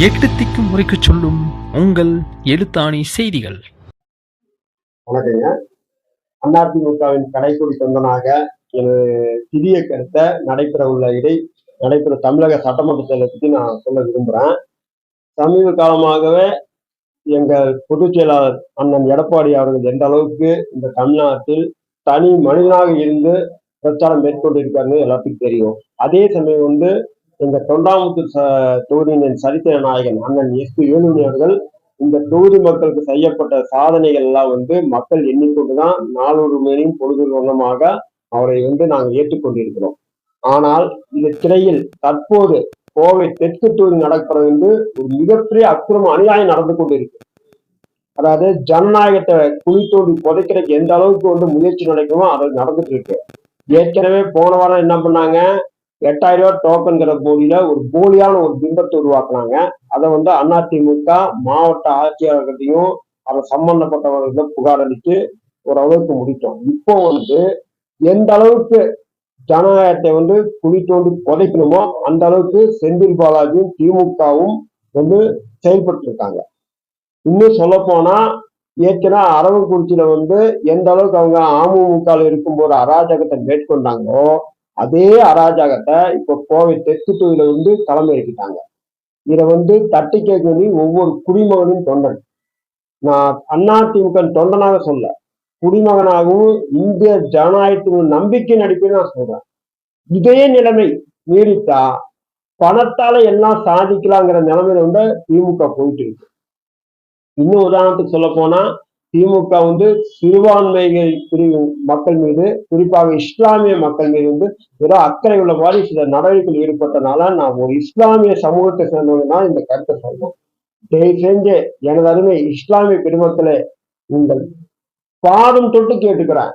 எட்டு திக்கும் முறைக்குச் சொல்லும் உங்கள் எழுத்தாணி செய்திகள். வணக்கங்க. அதிமுகவின் கடைக்குடி தொண்டனாக எனது சிறிய கருத்தை நடைபெற தமிழக சட்டமன்ற தேர்தலை பற்றி நான் சொல்ல விரும்புகிறேன். சமீப காலமாகவே எங்கள் பொதுச் செயலாளர் அண்ணன் எடப்பாடி அவர்கள் எந்த அளவுக்கு இந்த தமிழ்நாட்டில் தனி மனிதனாக இருந்து பிரச்சாரம் மேற்கொண்டிருக்காருன்னு எல்லாத்துக்கும் தெரியும். அதே சமயம் எங்க தொண்டாமுத்தூர் தொகுதியின் சரித்திர நாயகன் அண்ணன் எஸ்.பி. வேலுமணி அவர்கள் இந்த தொகுதி மக்களுக்கு செய்யப்பட்ட சாதனைகள் எல்லாம் மக்கள் எண்ணிக்கொண்டுதான் நாளொரு மேலும் பொழுது வண்ணமாக அவரை நாங்கள் ஏற்றுக்கொண்டிருக்கிறோம். ஆனால் திரையில் தற்போது கோவை தெற்கு தொகுதி நடக்கிறது ஒரு மிகப்பெரிய அக்கிரம அநியாயம் நடந்து கொண்டிருக்கு. அதாவது ஜனநாயகத்தை குழி தோண்டி புதைக்கிறதுக்கு எந்த அளவுக்கு முயற்சி நடக்குமோ அது நடந்துட்டு இருக்கு. ஏற்கனவே போன வாரம் என்ன பண்ணாங்க, 8000 ரூபாய் டோக்கன்கிற போலியில ஒரு போலியான ஒரு பிம்பத்தை உருவாக்குனாங்க. அதை அதிமுக மாவட்ட ஆட்சியாளர்கிட்டையும் அதை சம்பந்தப்பட்டவர்களிடம் புகார் அளித்து ஓரளவுக்கு முடித்தோம். இப்போ எந்த அளவுக்கு ஜனநாயகத்தை குழி தோண்டி புதைக்கணுமோ அந்த அளவுக்கு செந்தில் பாலாஜியும் திமுகவும் செயல்பட்டு இருக்காங்க. இன்னும் சொல்ல போனா ஏற்கனவே அரவக்குறிச்சியில எந்த அளவுக்கு அவங்க அமமுக இருக்கும்போது அராஜகத்தை மேற்கொண்டாங்களோ அதே அராஜகத்தை இப்ப கோவை தெற்கு தொகுதியில களமிறக்கிட்டாங்க. இதை தட்டி கேட்க ஒவ்வொரு குடிமகனின் தொண்டன், நான் அதிமுக தொண்டனாக சொல்ல, குடிமகனாகவும் இந்திய ஜனநாயகத்தின் நம்பிக்கை நடிப்பேன்னு நான் சொல்றேன். இதே நிலைமை நீடித்தா பணத்தால எல்லாம் சாதிக்கலாங்கிற நிலைமையில திமுக போயிட்டு இருக்கு. இன்னும் உதாரணத்துக்கு சொல்ல போனா திமுக சிறுபான்மை பிரிவு மக்கள் மீது, குறிப்பாக இஸ்லாமிய மக்கள் மீது ஏதோ அக்கறை உள்ள மாதிரி சில நடவடிக்கைகள் ஈடுபட்டனால நான் ஒரு இஸ்லாமிய சமூகத்தை சேர்ந்தவங்கன்னா இந்த கருத்தை சொல்றேன். தயவு செஞ்சு எனது அருமை இஸ்லாமிய பெருமக்களே, உங்கள் பாதம் தொட்டு கேட்டுக்கிறேன்,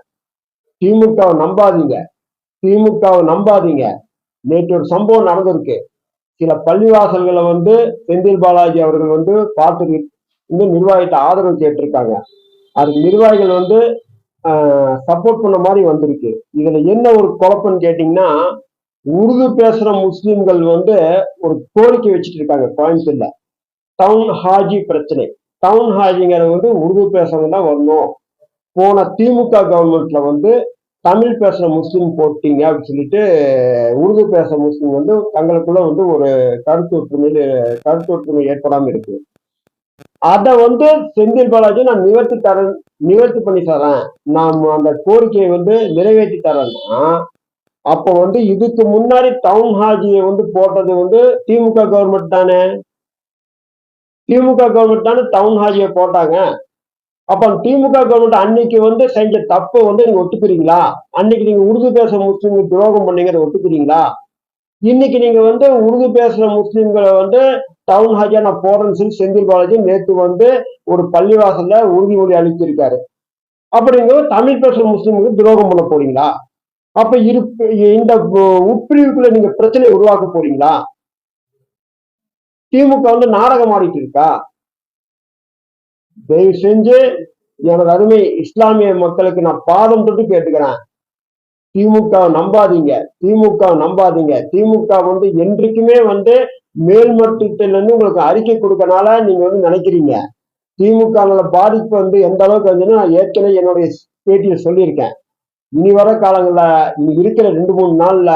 திமுகவை நம்பாதீங்க. நேற்று ஒரு சம்பவம் நடந்திருக்கு. சில பள்ளிவாசல்களை செந்தில் பாலாஜி அவர்கள் பார்த்து நிர்வாகத்தை ஆதரவு கேட்டிருக்காங்க. அதுக்கு நிர்வாகிகள் சப்போர்ட் பண்ண மாதிரி வந்திருக்கு. இதுல என்ன ஒரு குழப்பம்னு கேட்டீங்கன்னா, உருது பேசுற முஸ்லிம்கள் ஒரு கோரிக்கை வச்சுட்டு இருக்காங்க. கோயம்புத்தூர்ல டவுன் ஹாஜி பிரச்சனை. டவுன் ஹாஜிங்கிறது உருது பேசுறவங்க தான் வரணும். போன திமுக கவர்மெண்ட்ல தமிழ் பேசுற முஸ்லீம் போட்டீங்க அப்படின்னு சொல்லிட்டு உருது பேசுற முஸ்லீம் தங்களுக்குள்ள ஒரு கருத்து ஒற்றுமை ஏற்படாம இருக்கு. அதை செந்தில் பாலாஜி நான் நிவர்த்தி பண்ணி தரேன், நான் அந்த கோரிக்கையை நிறைவேற்றி தரேன்னா, அப்போ இதுக்கு முன்னாடி டவுன் ஹாஜியை போட்டது திமுக கவர்மெண்ட் தானே. டவுன் ஹாஜியை போட்டாங்க. அப்ப திமுக கவர்மெண்ட் அன்னைக்கு செஞ்ச தப்பு நீங்க ஒத்துக்கிறீங்களா? அன்னைக்கு நீங்க உருது பேச முஸ்லீம்களுக்கு துரோகம் பண்ணீங்க, ஒத்துக்கிறீங்களா? இன்னைக்கு நீங்க உருது பேசுற முஸ்லீம்களை டவுன் ஹாஜியா நான் போறேன்னு சொல்லி செந்தில் பாலாஜி நேற்று ஒரு பள்ளிவாசல்ல உறுதிமொழி அளிச்சிருக்காரு. அப்படிங்க தமிழ் பேசுற முஸ்லீம்களுக்கு துரோகம் பண்ண போறீங்களா? அப்ப இந்த உட்பிரிவுக்குள்ள நீங்க பிரச்சனை உருவாக்க போறீங்களா? திமுக நாடகம் ஆடிட்டு இருக்கா? தயவு செஞ்சு எனது அருமை இஸ்லாமிய மக்களுக்கு நான் பாதம் தொட்டு கேட்டுக்கிறேன், திமுக நம்பாதீங்க. திமுக என்றைக்குமே மேல்மட்டத்திலிருந்து உங்களுக்கு அறிக்கை கொடுக்கறனால நீங்க நினைக்கிறீங்க. திமுக பாதிப்பு எந்த அளவுக்கு நான் ஏற்கனவே என்னுடைய பேட்டியை சொல்லியிருக்கேன். இனி வர காலங்கள்ல இருக்கிற 2-3 நாள்ல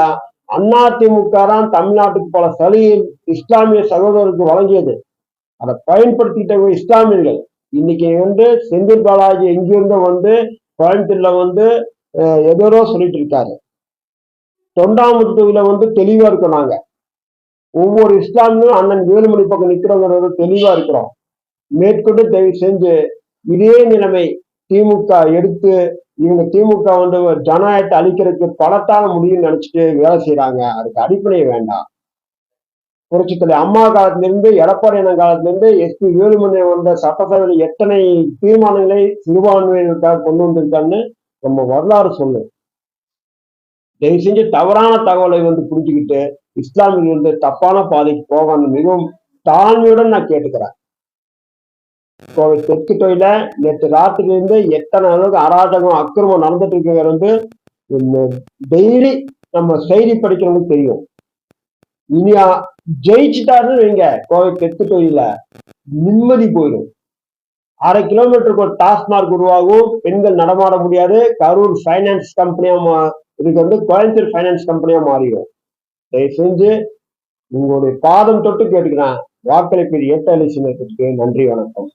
அதிமுக தான் தமிழ்நாட்டுக்கு பல சலுகை இஸ்லாமிய சகோதரருக்கு வழங்கியது. அதை பயன்படுத்திட்ட இஸ்லாமியர்கள் இன்னைக்கு செந்தில் பாலாஜி எங்கிருந்து கோயம்புத்தூர்ல எதோ சொல்லிட்டு இருக்காரு. தொண்டாமுத்தூர்ல தெளிவா இருக்கோம். நாங்க ஒவ்வொரு இஸ்லாமியும் அண்ணன் வேலுமணி பக்கம் நிக்கிறவங்க தெளிவா இருக்கிறோம். மேற்கொண்டு தயவு செஞ்சு இதே நிலைமை திமுக எடுத்து இவங்க திமுக ஜனநாயகத்தை அழிக்கிறதுக்கு பலத்தான முடியும்னு நினைச்சிட்டு வேலை செய்யறாங்க. அதுக்கு அடிப்படை வேண்டாம். புரட்சித்தலை அம்மா காலத்திலிருந்து எடப்பாடி அண்ணன் காலத்திலிருந்து எஸ்.பி. வேலுமணி சட்டசபையில் எத்தனை தீர்மானங்களை சிறுபான்மையினருக்காக கொண்டு வந்திருக்கான்னு நம்ம வரலாறு சொல்லு. தயவு செஞ்சு தவறான தகவலை புரிஞ்சுக்கிட்டு இஸ்லாமியர்கள் தப்பான பாதைக்கு போகணும் மிகவும் தாழ்மையுடன் நான் கேட்டுக்கிறேன். கோவை தெற்கு தொழில நேற்று ராத்திரிலிருந்து எத்தனை அளவுக்கு அராஜகம் அக்கிரமம் நடந்துட்டு இருக்கிறது டெய்லி நம்ம செய்தி படிக்கிறவங்களுக்கு தெரியும். இனி ஜெயிச்சுட்டாருன்னு வைங்க, கோவை தெற்கு தொகுதியில நிம்மதி போயிடும். 1/2 கிலோமீட்டருக்கு ஒரு டாஸ்மார்க் உருவாகும், பெண்கள் நடமாட முடியாது, கரூர் ஃபைனான்ஸ் கம்பெனியா இதுக்கு கோயம்புத்தூர் ஃபைனான்ஸ் கம்பெனியா மாறிடும். தயவு செஞ்சு உங்களுடைய பாதம் தொட்டு கேட்டுக்கிறேன், வாக்களிப்பீர் ஏற்ற சின்னத்திற்கு. நன்றி, வணக்கம்.